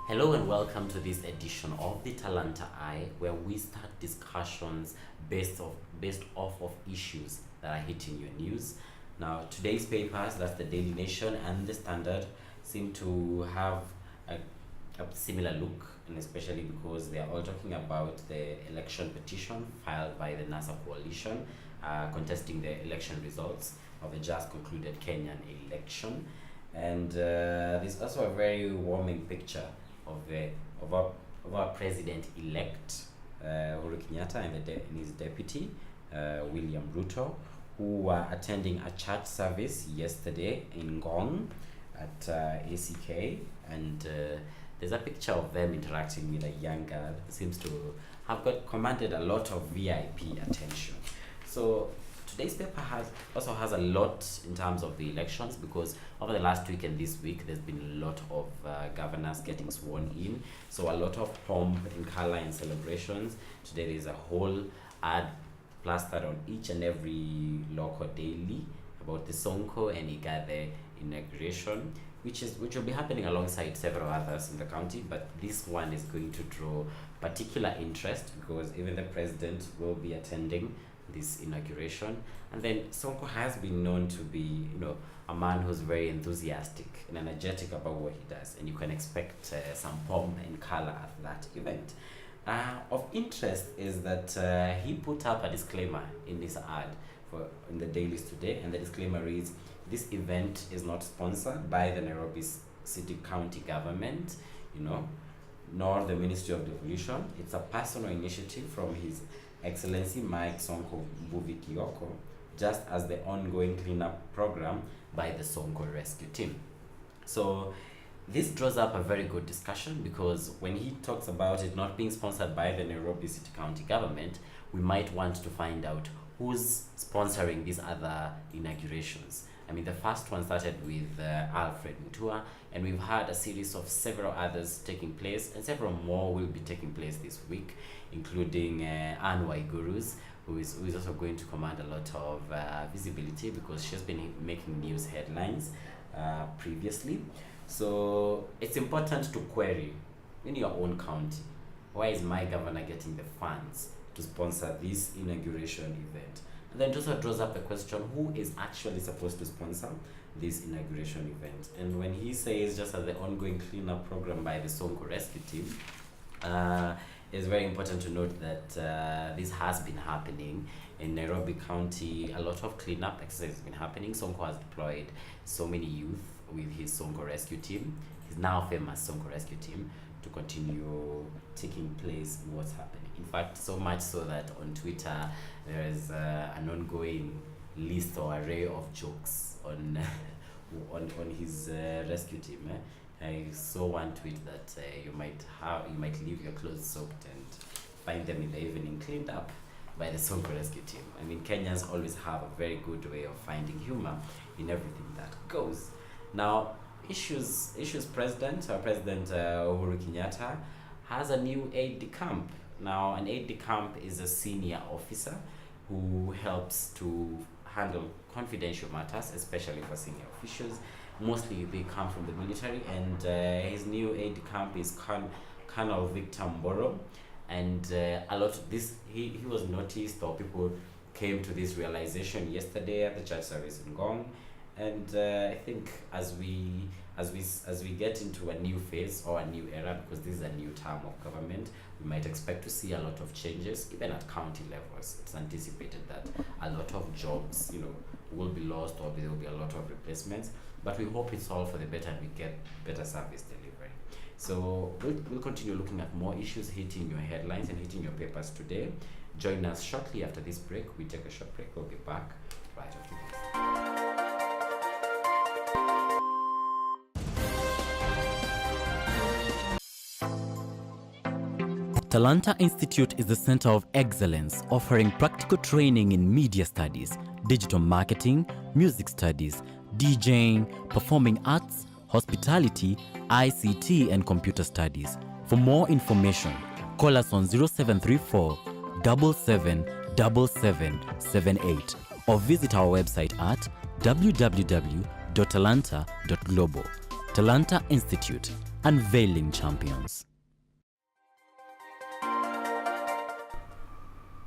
Hello and welcome to this edition of the Talanta Eye, where we start discussions based off of issues that are hitting your news. Now, today's papers, that's the Daily Nation and the Standard, seem to have a similar look, and especially because they are all talking about the election petition filed by the NASA coalition contesting the election results of the just concluded Kenyan election. And there's also a very warming picture of our president-elect Uhuru Kenyatta and his deputy William Ruto, who were attending a church service yesterday in Ngong at ACK, and there's a picture of them interacting with a young girl who seems to have commanded a lot of VIP attention. So today's paper also has a lot in terms of the elections, because over the last week and this week there's been a lot of governors getting sworn in, so a lot of pomp and color and celebrations. Today there's a whole ad plastered on each and every local daily about the Sonko and Igade inauguration, which will be happening alongside several others in the county, but this one is going to draw particular interest because even the president will be attending this inauguration. And then Sonko has been known to be, a man who's very enthusiastic and energetic about what he does, and you can expect some pomp and color at that event. Of interest is that he put up a disclaimer in this ad in the dailies today, and the disclaimer reads, "This event is not sponsored by the Nairobi City County government, nor the Ministry of Devolution. It's a personal initiative from His Excellency Mike Sonko Mbuvi Kioko, just as the ongoing cleanup program by the Sonko Rescue Team." So this draws up a very good discussion, because when he talks about it not being sponsored by the Nairobi City County government, we might want to find out who's sponsoring these other inaugurations. I mean, the first one started with Alfred Mutua, and we've had a series of several others taking place, and several more will be taking place this week, including Anne Waiguru's, who is also going to command a lot of visibility because she's been making news headlines previously. So it's important to query in your own county, why is my governor getting the funds to sponsor this inauguration event? And then it also draws up the question, who is actually supposed to sponsor this inauguration event? And when he says just as the ongoing cleanup program by the Sonko Rescue Team, it's very important to note that this has been happening in Nairobi County. A lot of cleanup exercise has been happening. Sonko has deployed so many youth with his Sonko Rescue Team, his now famous Sonko Rescue Team, to continue taking place in what's happening. In fact, so much so that on Twitter there is an ongoing list or array of jokes on on his rescue team. I saw one tweet that you might leave your clothes soaked and find them in the evening cleaned up by the Sonko Rescue Team. I mean, Kenyans always have a very good way of finding humor in everything that goes. Now, our president Uhuru Kenyatta has a new aide-de-camp. Now, an aide-de-camp is a senior officer who helps to handle confidential matters, especially for senior officials. Mostly they come from the military, and his new aide-de-camp is Colonel Victor Mboro. And a lot of this, he was noticed, or people came to this realization yesterday at the church service in Ngong. And I think as we get into a new phase or a new era, because this is a new term of government, we might expect to see a lot of changes, even at county levels. It's anticipated that a lot of jobs, will be lost, or there will be a lot of replacements. But we hope it's all for the better and we get better service delivery. So we'll continue looking at more issues hitting your headlines and hitting your papers today. Join us shortly after this break. We take a short break. We'll be back right after this. Talanta Institute is the center of excellence, offering practical training in media studies, digital marketing, music studies, DJing, performing arts, hospitality, ICT, and computer studies. For more information, call us on 0734 777778 or visit our website at www.talanta.global. Talanta Institute, unveiling champions.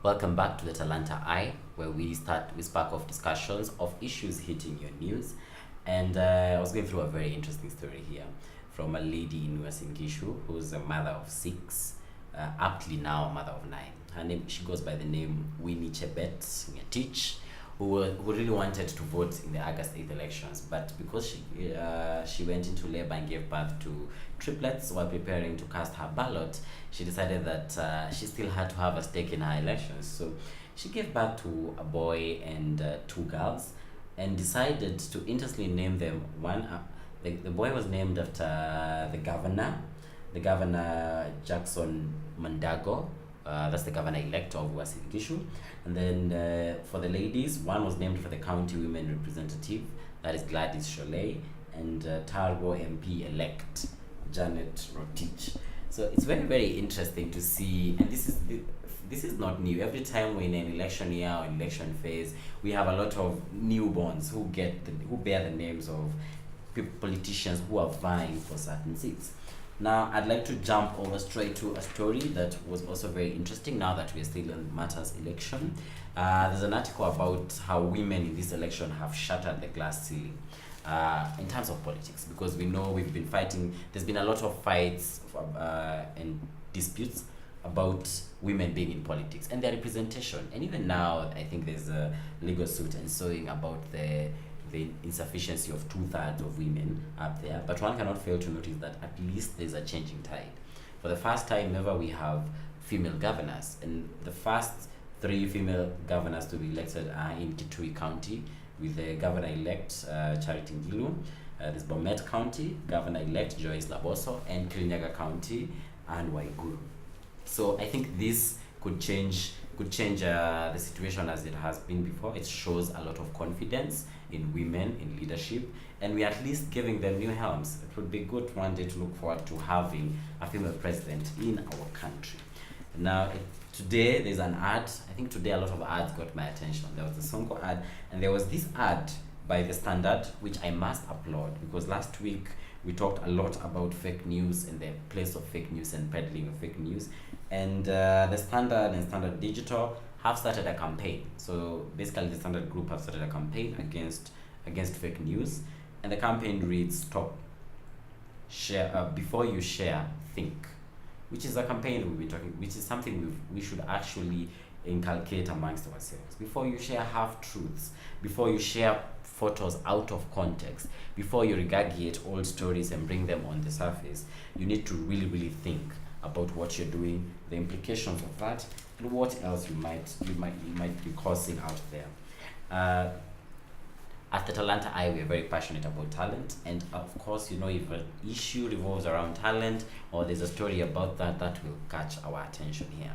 Welcome back to the Talanta Eye, where we spark off discussions of issues hitting your news. And I was going through a very interesting story here from a lady in Wasingishu who's a mother of 6, aptly now a mother of 9. She goes by the name Winnie Chebet Ngetich, who really wanted to vote in the August 8th elections, but because she went into labor and gave birth to triplets while preparing to cast her ballot, she decided that she still had to have a stake in her elections. So she gave birth to a boy and 2 girls, and decided to interestingly name them one. The boy was named after the governor Jackson Mandago. That's the governor-elect of Wasingishu. And then for the ladies, one was named for the county women representative, that is Gladys Sholay, and Tarbo MP-elect Janet Rotich. So it's very, very interesting to see, and this is not new. Every time we're in an election year or election phase, we have a lot of newborns who bear the names of politicians who are vying for certain seats. Now, I'd like to jump over straight to a story that was also very interesting now that we're still in Matters election. There's an article about how women in this election have shattered the glass ceiling in terms of politics, because we know we've been fighting, there's been a lot of fights and disputes about women being in politics and their representation. And even now, I think there's a legal suit ensuing about the insufficiency of 2/3 of women up there, but one cannot fail to notice that at least there's a changing tide. For the first time ever, we have female governors, and the first 3 female governors to be elected are in Kitui County, with the governor-elect Charity Ngilu. There's Bomet County, governor-elect Joyce Laboso, and Kirinyaga County, Anne Waiguru. So I think this could change the situation as it has been before. It shows a lot of confidence in women in leadership, and we are at least giving them new helms. It would be good one day to look forward to having a female president in our country. Now, today there's an ad. I think today a lot of ads got my attention. There was the Sonko ad, and there was this ad by The Standard, which I must applaud, because last week we talked a lot about fake news and the place of fake news and peddling of fake news. And the Standard and Standard Digital have started a campaign. So basically, the Standard Group have started a campaign against fake news, and the campaign reads: "Stop, share before you share, think," which is a campaign we've been talking, which is something we should actually inculcate amongst ourselves. Before you share half truths, before you share photos out of context, before you regurgitate old stories and bring them on the surface, you need to really, really think about what you're doing, the implications of that, and what else you might be causing out there. At the Talanta Eye, we're very passionate about talent, and of course, if an issue revolves around talent or there's a story about that will catch our attention here.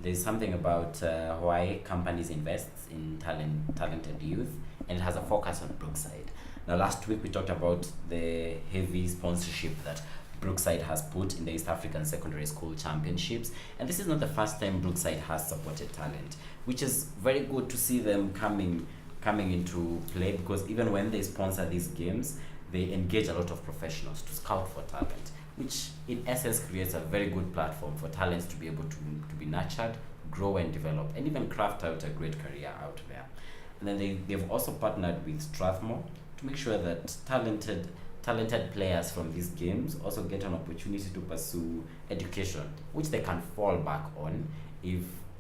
There's something about why companies invest in talented youth, and it has a focus on Brookside. Now, last week we talked about the heavy sponsorship that Brookside has put in the East African Secondary School Championships, and this is not the first time Brookside has supported talent, which is very good to see them coming into play, because even when they sponsor these games, they engage a lot of professionals to scout for talent, which in essence creates a very good platform for talents to be able to be nurtured, grow and develop, and even craft out a great career out there. And then they've also partnered with Strathmore to make sure that talented players from these games also get an opportunity to pursue education, which they can fall back on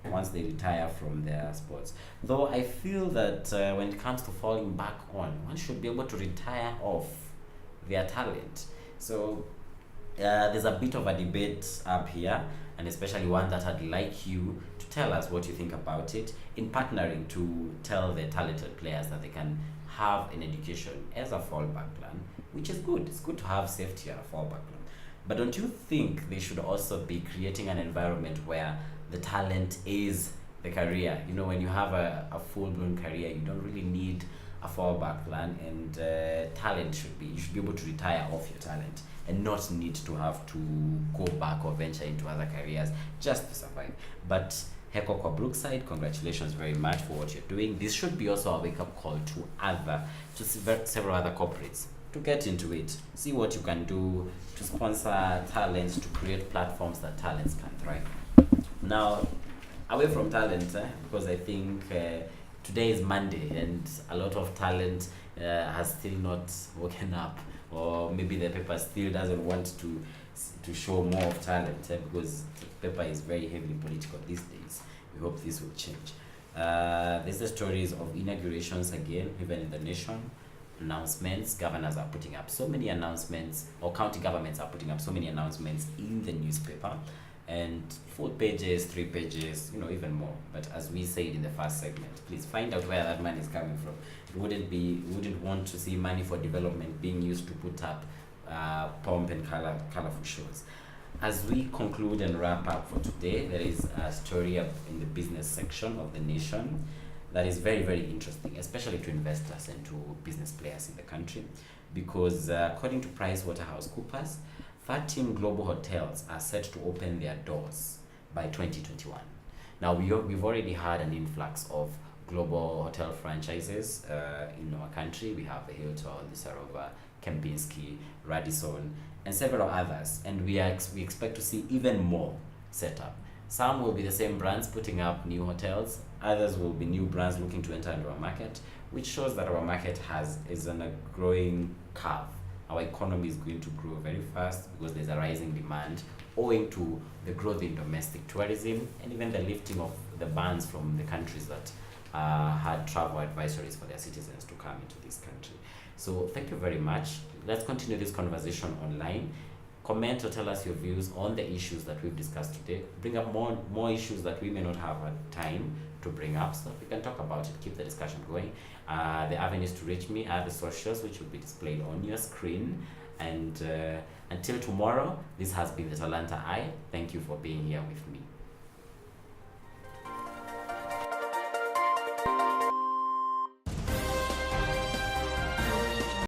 once they retire from their sports. Though I feel that when it comes to falling back on, one should be able to retire off their talent. So there's a bit of a debate up here, and especially one that I'd like you to tell us what you think about it, in partnering to tell the talented players that they can have an education as a fallback plan, which is good. It's good to have safety and a fallback plan. But don't you think they should also be creating an environment where the talent is the career? When you have a full-blown career, you don't really need a fallback plan, and you should be able to retire off your talent and not need to have to go back or venture into other careers just to survive. But Heko kwa Brookside, congratulations very much for what you're doing. This should be also a wake-up call to several other corporates to get into it. See what you can do to sponsor talents, to create platforms that talents can thrive. Now, away from talent, because I think today is Monday and a lot of talent has still not woken up, or maybe the paper still doesn't want to show more of talent, because the paper is very heavily political these days. We hope this will change. There's the stories of inaugurations again, even in the nation. Announcements, governors are putting up so many announcements, or county governments are putting up so many announcements in the newspaper, and 4 pages, 3 pages, even more. But as we said in the first segment, please find out where that money is coming from. We wouldn't want to see money for development being used to put up pomp and colorful shows. As we conclude and wrap up for today, there is a story in the business section of the nation that is very, very interesting, especially to investors and to business players in the country, because according to PricewaterhouseCoopers, 13 global hotels are set to open their doors by 2021. Now, we've already had an influx of global hotel franchises in our country. We have the Hilton, the Sarova, Kempinski, Radisson, and several others, and we expect to see even more set up. Some will be the same brands putting up new hotels, others will be new brands looking to enter into our market, which shows that our market is on a growing curve. Our economy is going to grow very fast because there's a rising demand owing to the growth in domestic tourism and even the lifting of the bans from the countries that had travel advisories for their citizens to come into this country. So thank you very much. Let's continue this conversation online. Comment or tell us your views on the issues that we've discussed today. Bring up more issues that we may not have time to bring up, so that we can talk about it, keep the discussion going. The avenues to reach me are the socials, which will be displayed on your screen. And until tomorrow, this has been the Talanta Eye. Thank you for being here with me.